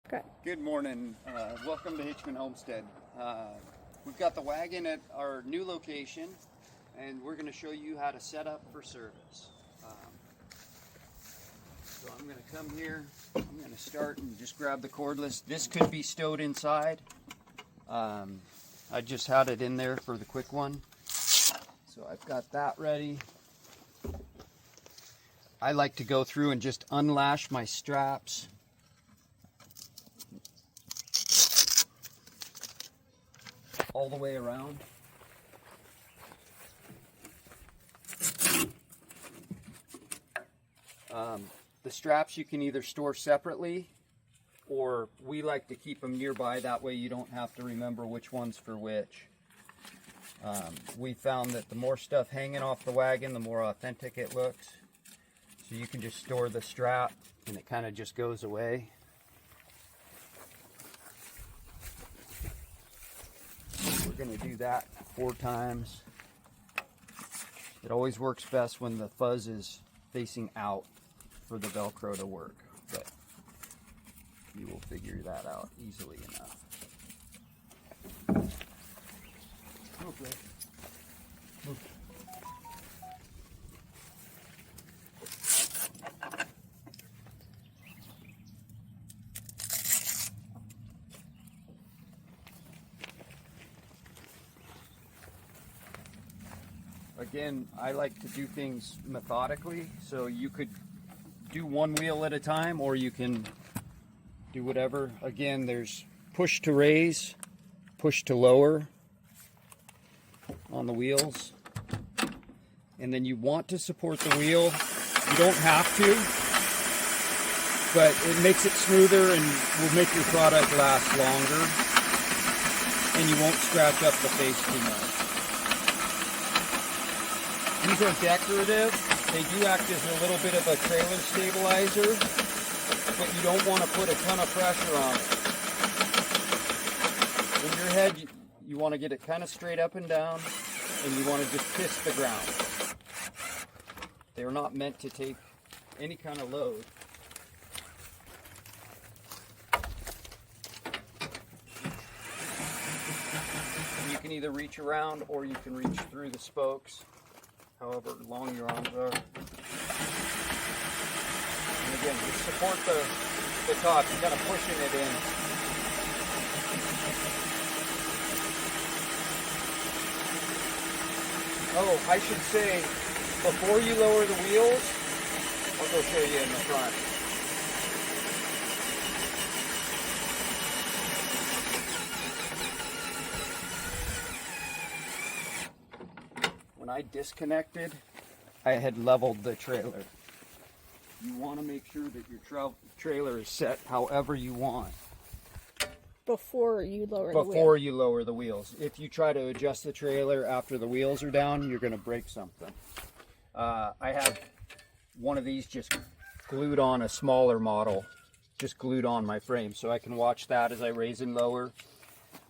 Good. Good morning. Welcome to Hitchman Homestead. We've got the wagon at our new location, and we're going to show you how to set up for service. So I'm going to come here. I'm going to start and just grab the cordless. This could be stowed inside. I just had it in there for the quick one. So I've got that ready. I like to go through and just unlash my straps. All the way around. The straps you can either store separately, or we like to keep them nearby, that way you don't have to remember which one's for which. We found that the more stuff hanging off the wagon, the more authentic it looks. So you can just store the strap and it kind of just goes away. We're going to do that 4 times. It always works best when the fuzz is facing out for the Velcro to work, but you will figure that out easily enough. Okay. Again, I like to do things methodically, so you could do one wheel at a time, or you can do whatever. Again, there's push to raise, push to lower on the wheels, and then you want to support the wheel. You don't have to, but it makes it smoother and will make your product last longer, and you won't scratch up the face too much. These are decorative. They do act as a little bit of a trailer stabilizer, but you don't want to put a ton of pressure on it. In your head, you want to get it kind of straight up and down, and you want to just kiss the ground. They're not meant to take any kind of load. And you can either reach around or you can reach through the spokes, however long your arms are. And again, just support the top, you're kind of pushing it in. Oh, I should say, before you lower the wheels, I'll go show you in the front. When I disconnected, I had leveled the trailer. You want to make sure that your trailer is set however you want. Before you lower the wheel. Before you lower the wheels. If you try to adjust the trailer after the wheels are down, you're going to break something. I have one of these just glued on, a smaller model, just glued on my frame, so I can watch that as I raise and lower.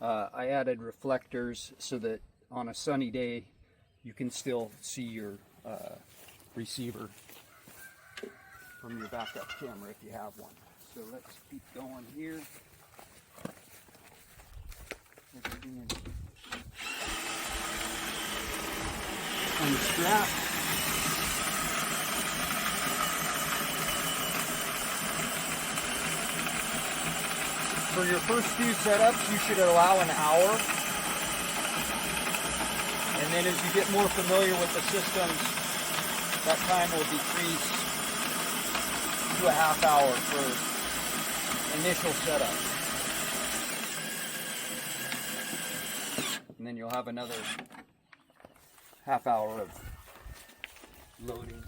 I added reflectors so that on a sunny day, you can still see your receiver from your backup camera if you have one. So let's keep going here. Everything is on the strap. For your first few setups, you should allow an hour. And then as you get more familiar with the systems, that time will decrease to a half hour for initial setup. And then you'll have another half hour of loading.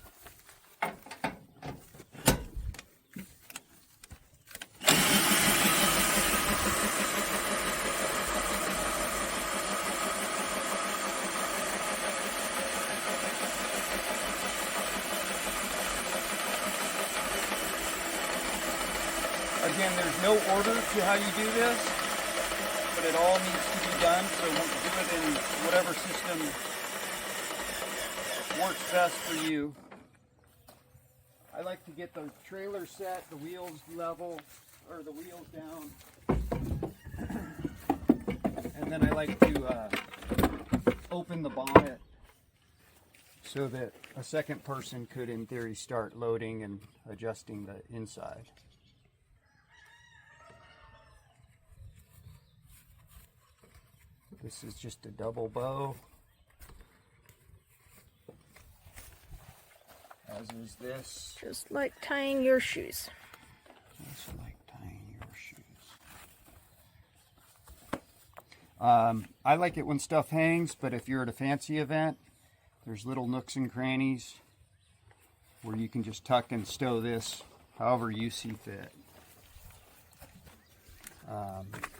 Again, there's no order to how you do this, but it all needs to be done, so we'll do it in whatever system works best for you. I like to get the trailer set, the wheels level, or the wheels down. And then I like to open the bonnet so that a second person could, in theory, start loading and adjusting the inside. This is just a double bow, as is this. Just like tying your shoes. Just like tying your shoes. I like it when stuff hangs, but if you're at a fancy event, there's little nooks and crannies where you can just tuck and stow this however you see fit.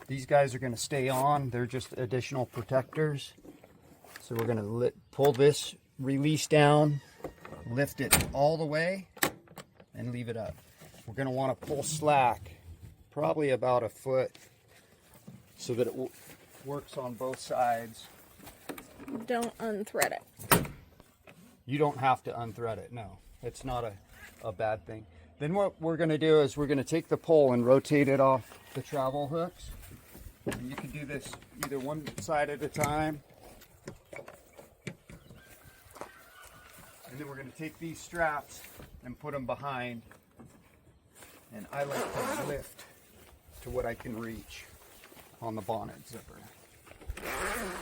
These guys are going to stay on. They're just additional protectors. So we're going to pull this release down, lift it all the way, and leave it up. We're going to want to pull slack, probably about a foot, so that it works on both sides. Don't unthread it. You don't have to unthread it, no. It's not a bad thing. Then what we're going to do is we're going to take the pole and rotate it off the travel hooks. And you can do this either one side at a time. And then we're going to take these straps and put them behind. And I like to lift to what I can reach on the bonnet zipper.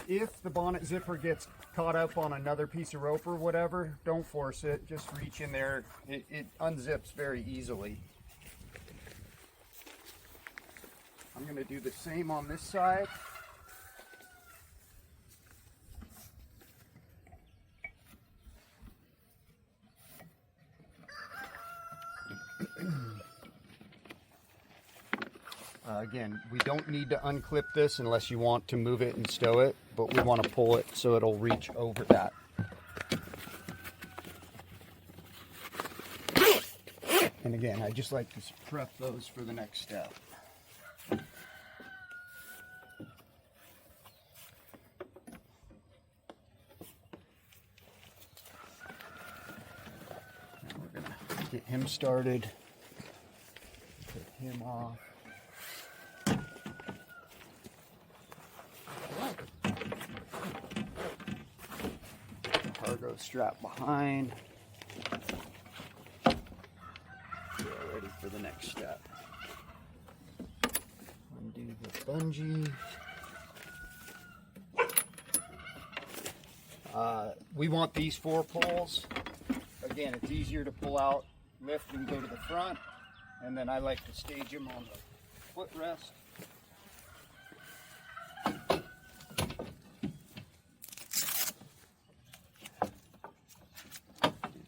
If the bonnet zipper gets caught up on another piece of rope or whatever, don't force it. Just reach in there. It unzips very easily. I'm going to do the same on this side. Again, we don't need to unclip this unless you want to move it and stow it, but we want to pull it so it'll reach over that. And again, I just like to prep those for the next step. Now we're going to get him started, put him off. Cargo strap behind. We're ready for the next step. Undo the bungee. We want these 4 poles. Again, it's easier to pull out, lift, and go to the front. And then I like to stage them on the footrest.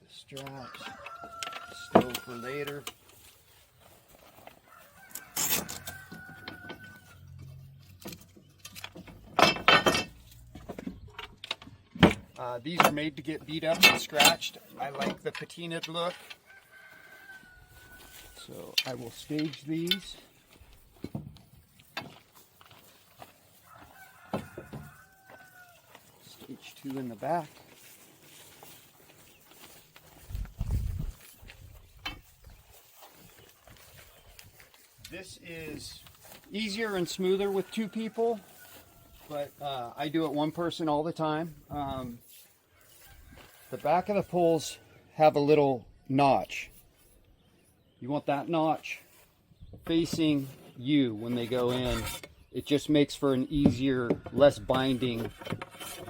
Straps, stow for later. These are made to get beat up and scratched. I like the patinaed look, so I will stage these. Stage 2 in the back. This is easier and smoother with 2 people, but I do it one person all the time. The back of the poles have a little notch. You want that notch facing you when they go in. It just makes for an easier, less binding.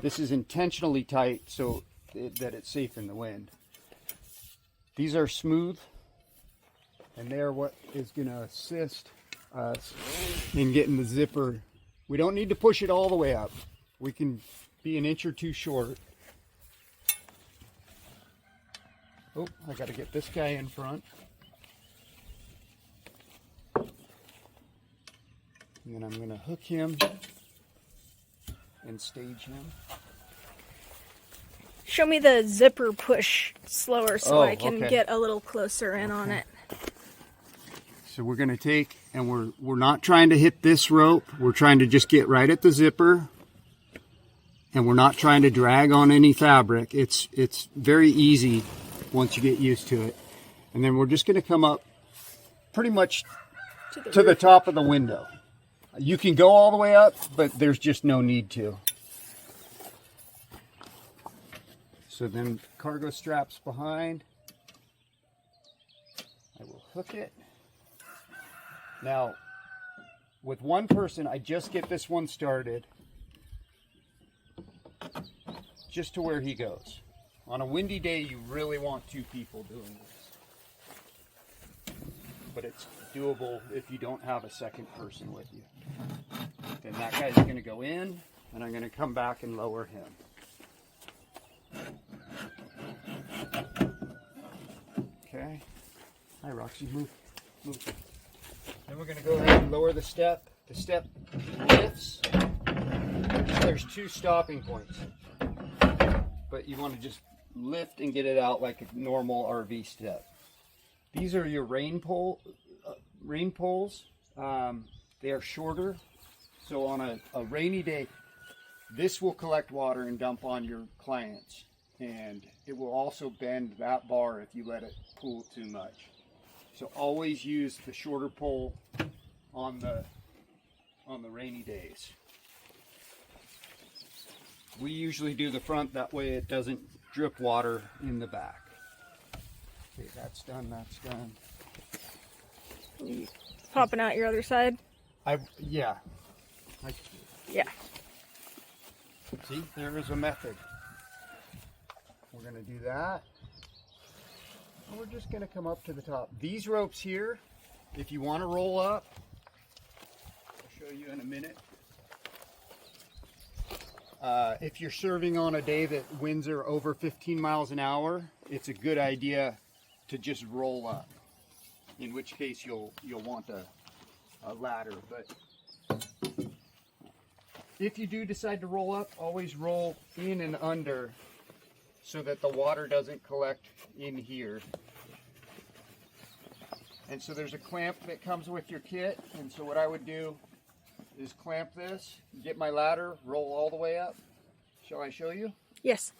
This is intentionally tight so that it's safe in the wind. These are smooth, and they're what is going to assist us in getting the zipper. We don't need to push it all the way up. We can be an inch or 2 short. Oh, I got to get this guy in front. And then I'm going to hook him and stage him. Show me the zipper push slower so I can okay. get a little closer in on it. So we're going to take, and we're not trying to hit this rope. We're trying to just get right at the zipper. And we're not trying to drag on any fabric. It's very easy once you get used to it. And then we're just going to come up pretty much to the top of the window. You can go all the way up, but there's just no need to. So then cargo straps behind. I will hook it. Now, with one person, I just get this one started just to where he goes. On a windy day, you really want 2 people doing this. But it's doable if you don't have a second person with you. Then that guy's going to go in, and I'm going to come back and lower him. Okay. Hi, Roxy. Move. Then we're going to go ahead and lower the step. The step lifts. There's 2 stopping points. But you want to just lift and get it out like a normal RV step. These are your rain poles. They are shorter. So on a rainy day, this will collect water and dump on your clients. And it will also bend that bar if you let it pool too much. So always use the shorter pole on the rainy days. We usually do the front, that way it doesn't drip water in the back. Okay, that's done, that's done. You popping out your other side? Yeah. Yeah. See, there is a method. We're gonna do that. And we're just gonna come up to the top. These ropes here, if you wanna roll up, I'll show you in a minute. If you're serving on a day that winds are over 15 miles an hour, it's a good idea to just roll up. In which case you'll want a ladder. But if you do decide to roll up, always roll in and under so that the water doesn't collect in here. And so there's a clamp that comes with your kit. And so what I would do is clamp this, get my ladder, roll all the way up. Shall I show you? Yes.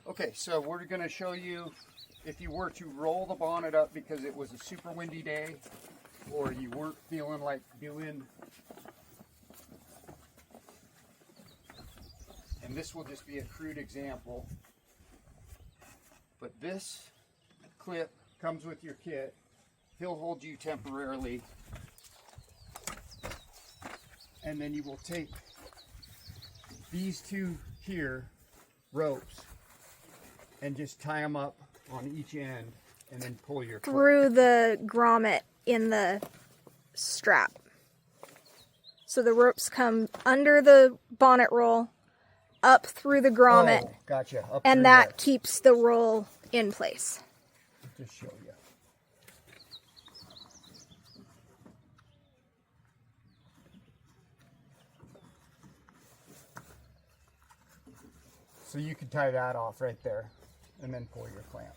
Okay, so we're going to show you if you were to roll the bonnet up because it was a super windy day or you weren't feeling like doing, and this will just be a crude example, but this clip comes with your kit. He'll hold you temporarily, and then you will take these 2 here ropes and just tie them up on each end and then pull your Through the grommet in the strap. So the ropes come under the bonnet roll, up through the grommet, Oh, gotcha. Up and through that there. keeps the roll in place. Just show you. So you can tie that off right there and then pull your clamp.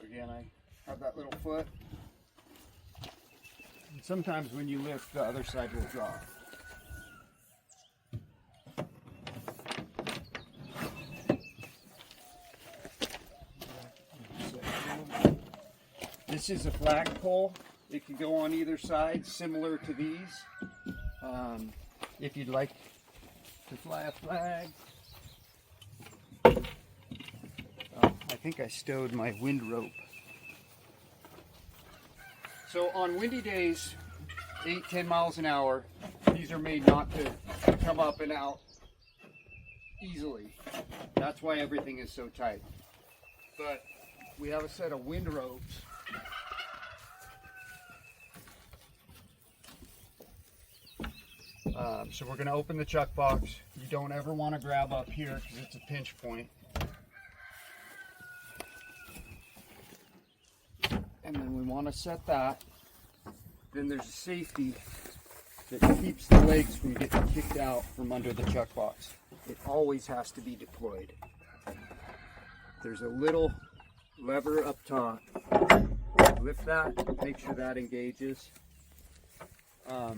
Again, I have that little foot. And sometimes when you lift, the other side will drop. This is a flagpole. It can go on either side, similar to these. If you'd like to fly a flag. I think I stowed my wind rope. So on windy days, 8-10 miles an hour, these are made not to come up and out easily. That's why everything is so tight. But we have a set of wind ropes So we're going to open the chuck box. You don't ever want to grab up here because it's a pinch point. And then we want to set that. Then there's a safety that keeps the legs from getting kicked out from under the chuck box. It always has to be deployed. There's a little lever up top. Lift that, make sure that engages. I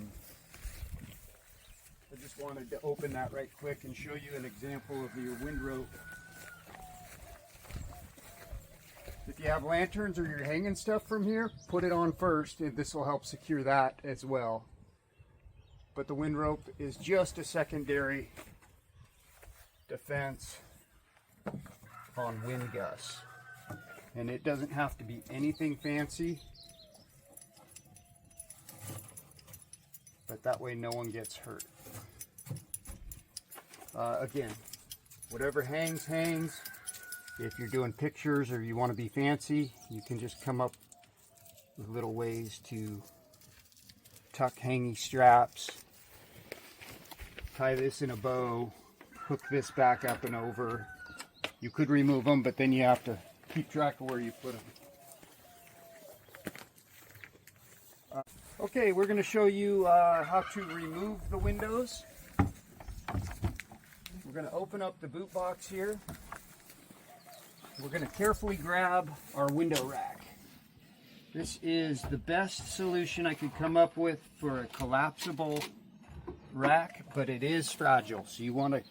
just wanted to open that right quick and show you an example of your wind rope. If you have lanterns or you're hanging stuff from here, put it on first, and this will help secure that as well. But the wind rope is just a secondary defense on wind gusts. And it doesn't have to be anything fancy, but that way no one gets hurt. Again, whatever hangs, hangs. If you're doing pictures or you want to be fancy, you can just come up with little ways to tuck hangy straps, tie this in a bow, hook this back up and over. You could remove them, but then you have to keep track of where you put them. Okay, we're going to show you how to remove the windows. We're going to open up the boot box here. We're going to carefully grab our window rack. This is the best solution I could come up with for a collapsible rack, but it is fragile, so you want to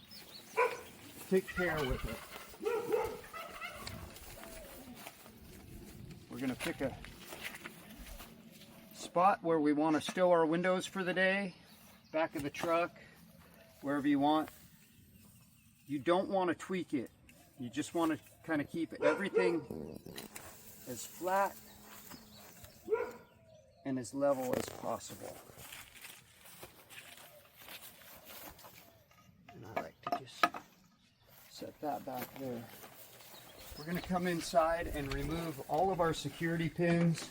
take care with it. We're going to pick a spot where we want to stow our windows for the day, back of the truck, wherever you want. You don't want to tweak it. You just want to kind of keep everything as flat and as level as possible. And I like to just set that back there. We're going to come inside and remove all of our security pins.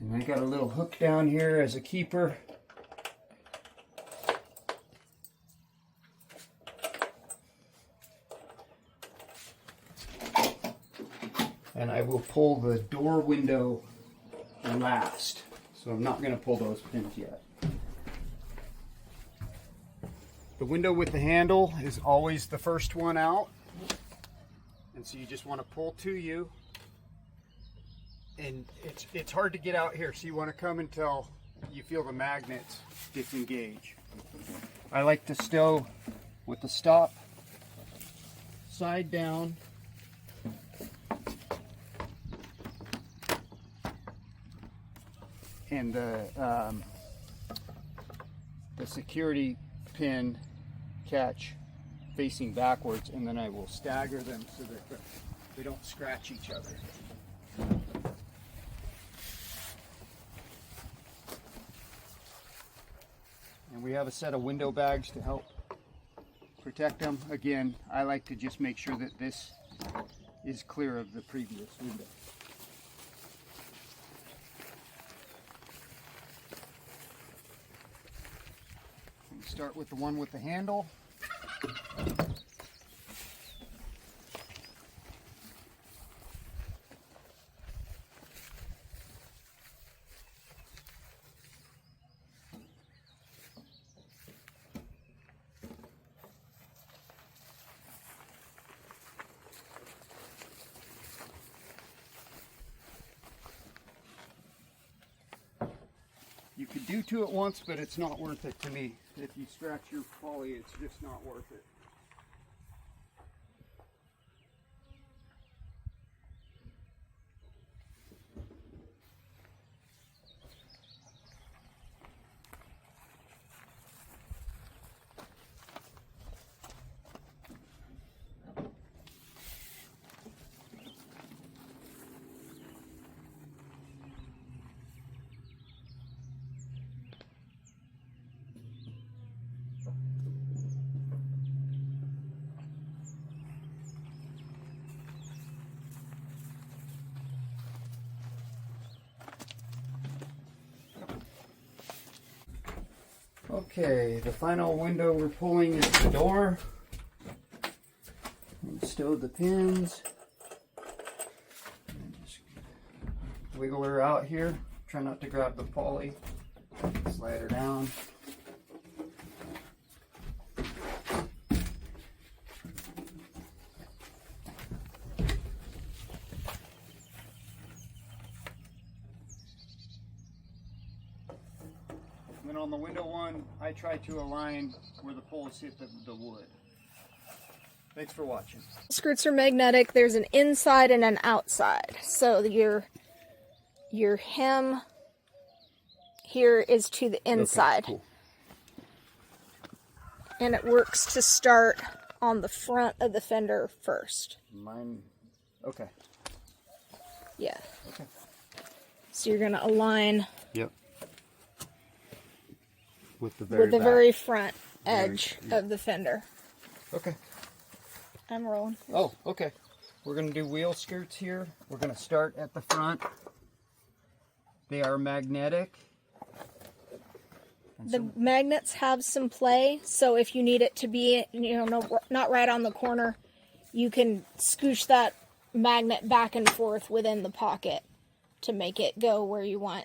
And I got a little hook down here as a keeper. And I will pull the door window last. So I'm not going to pull those pins yet. The window with the handle is always the first one out. And so you just want to pull to you. And it's hard to get out here, so you want to come until you feel the magnets disengage. I like to stow with the stop side down. And the security pin catch facing backwards, and then I will stagger them so that they don't scratch each other. And we have a set of window bags to help protect them. Again, I like to just make sure that this is clear of the previous window. Start with the one with the handle. You could do two at once, but it's not worth it to me. If you scratch your poly, it's just not worth it. Okay, the final window we're pulling is the door. And stow the pins. And just wiggle her out here. Try not to grab the pulley. Slide her down. Then on the window one, I try to align where the poles hit the wood. Thanks for watching. Skirts are magnetic. There's an inside and an outside. So your hem here is to the inside. Okay, cool. And it works to start on the front of the fender first. Mine, okay. Yeah. Okay. So you're gonna align Yep. With the with the back. very front edge yeah. of the fender. Okay. I'm rolling. Oh, okay. We're going to do wheel skirts here. We're going to start at the front. They are magnetic. And The magnets have some play, so if you need it to be, not right on the corner, you can scooch that magnet back and forth within the pocket to make it go where you want.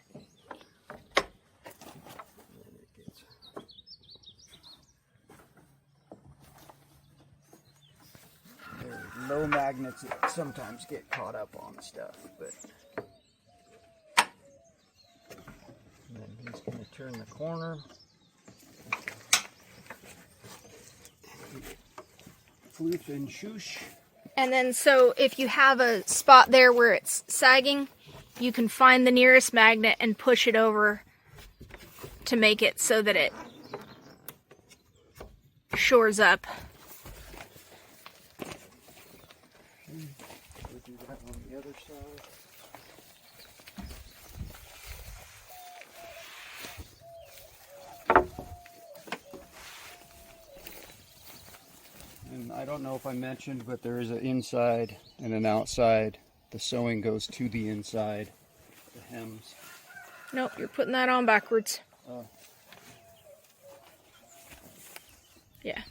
low magnets that sometimes get caught up on stuff, but and then he's going to turn the corner. Floof and shoosh. And then so if you have a spot there where it's sagging, you can find the nearest magnet and push it over to make it so that it shores up. We'll do that on the other side. And I don't know if I mentioned, but there is an inside and an outside. The sewing goes to the inside, the hems. Nope, you're putting that on backwards. Oh. Yeah.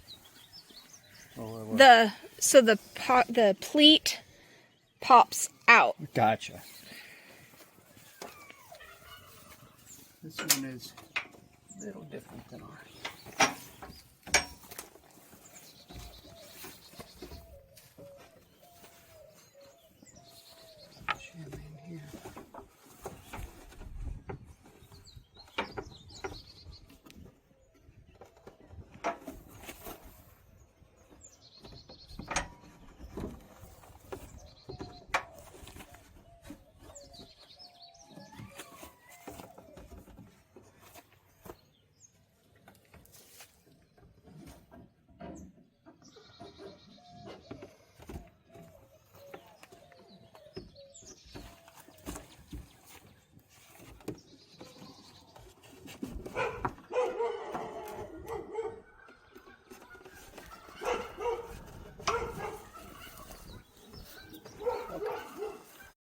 Oh, well. The pleat pops out. Gotcha. This one is a little different than ours.